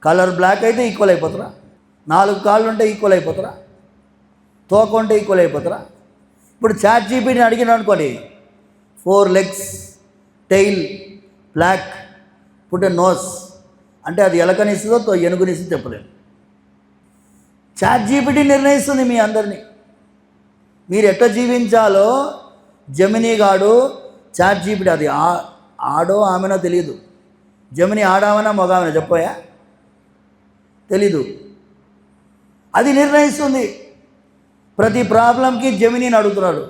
Colour black అయితే equal అయిపోతారా? 4 కాళ్ళు ఉంటే ఈక్వల్ అయిపోతారా? తోక ఉంటే ఈక్వల్ అయిపోతారా? ఇప్పుడు చాట్ జీపీటీని అడిగిన అనుకోండి, 4 legs, tail, black, put a nose అంటే అది ఎలకనిస్తుందో ఏనుగునిస్తుందో చెప్పలేదు. చాట్ జీపీటీ నిర్ణయిస్తుంది మీ అందరినీ. మీరు ఎట్లా జీవించాలో జెమినీ గాడు చాట్ జీపీటీ, అది ఆడో ఆమెనో తెలియదు. జెమినీ ఆడామనా మగామనా చెప్పోయా? తెలీదు. అది నిర్ణయిస్తుంది. ప్రతి ప్రాబ్లంకి జెమినీని అడుగుతున్నాడు.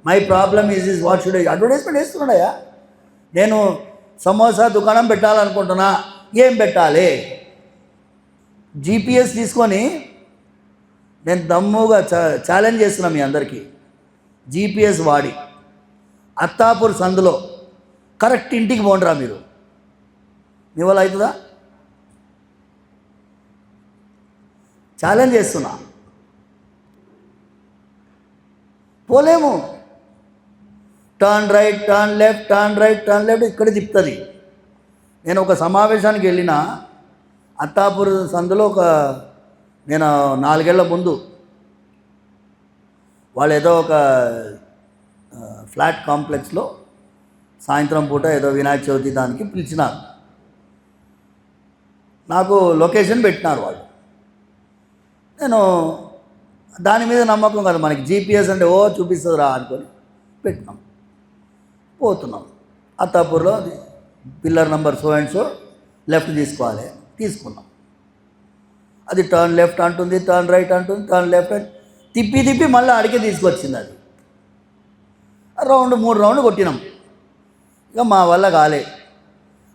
My problem is what should I. Advertisement వేస్తున్నాడయా. నేను సమోసా దుకాణం పెట్టాలనుకుంటున్నా, ఏం పెట్టాలి? జీపీఎస్ తీసుకొని నేను దమ్ముగా ఛాలెంజ్ చేస్తున్నా మీ అందరికీ. జీపీఎస్ వాడి అత్తాపూర్ సందులో కరెక్ట్ ఇంటికి పోండిరా మీరు. మీ వల్ల అవుతుందా? ఛాలెంజ్ చేస్తున్నా. పోలేము. Turn right, turn left, turn right, turn left ఇక్కడ తిప్పుతుంది. నేను ఒక సమావేశానికి వెళ్ళిన అత్తాపూర్ సందులో నేను 4 ఏళ్ల ముందు వాళ్ళు ఏదో ఒక ఫ్లాట్ కాంప్లెక్స్లో సాయంత్రం పూట ఏదో వినాయక చవితి దానికి పిలిచినారు. నాకు లొకేషన్ పెట్టినారు వాళ్ళు. నేను దాని మీద నమ్మకం కదా, మనకి జీపీఎస్ అంటే చూపిస్తుందిరా అనుకొని పెట్టినాం. పోతున్నాం. అత్తాపూర్లో pillar number so and so left తీసుకోవాలి. తీసుకున్నాం. అది టర్న్ లెఫ్ట్ అంటుంది, టర్న్ రైట్ అంటుంది, టర్న్ లెఫ్ట్ అని తిప్పి మళ్ళీ అడిగే తీసుకొచ్చింది. అది 3 రౌండ్లు కొట్టినాం. ఇక మా వల్ల కాలే.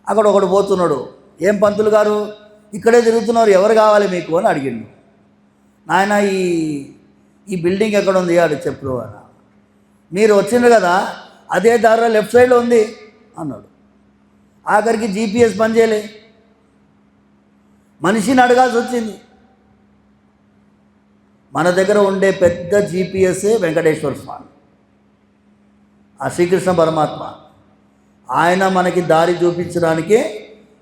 అక్కడ ఒకడు పోతున్నాడు, ఏం పంతులు గారు ఇక్కడే తిరుగుతున్నారు, ఎవరు కావాలి మీకు అని అడిగిండు. నాయన ఈ బిల్డింగ్ ఎక్కడ ఉంది ఆడు చెప్పు అన్న. మీరు వచ్చిండ్రు కదా అదే దారిలో లెఫ్ట్ సైడ్లో ఉంది అన్నాడు. ఆఖరికి జీపీఎస్ పనిచేయలే, మనిషిని అడగాల్సి వచ్చింది. మన దగ్గర ఉండే పెద్ద జీపీఎస్ఏ వెంకటేశ్వర స్వామి, ఆ శ్రీకృష్ణ పరమాత్మ. ఆయన మనకి దారి చూపించడానికే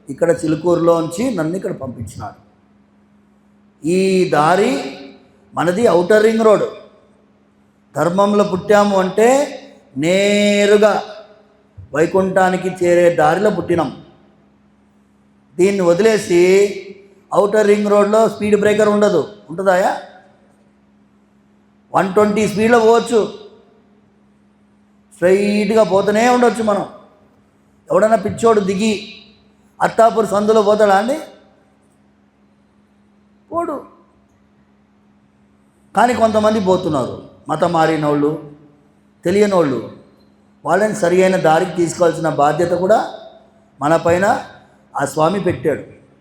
ఇక్కడ చిలుకూరులోంచి నన్ను ఇక్కడ పంపించినాడు. ఈ దారి మనది ఔటర్ రింగ్ రోడ్. ధర్మంలో పుట్టాము అంటే నేరుగా వైకుంఠానికి చేరే దారిలో పుట్టినాం. దీన్ని వదిలేసి ఔటర్ రింగ్ రోడ్లో స్పీడ్ బ్రేకర్ ఉండదు. ఉంటుందాయా? 120 స్పీడ్లో పోవచ్చు, స్ట్రైట్గా పోతూనే ఉండొచ్చు మనం. ఎవడన్నా పిచ్చోడు దిగి అత్తాపూర్ సందులో పోతాడా అండి? పోడు. కానీ కొంతమంది పోతున్నారు, మతం మారినోళ్ళు, తెలియనోళ్ళు. వాళ్ళని సరి అయిన దారికి తీసుకోవాల్సిన బాధ్యత కూడా మన పైన ఆ స్వామి పెట్టాడు.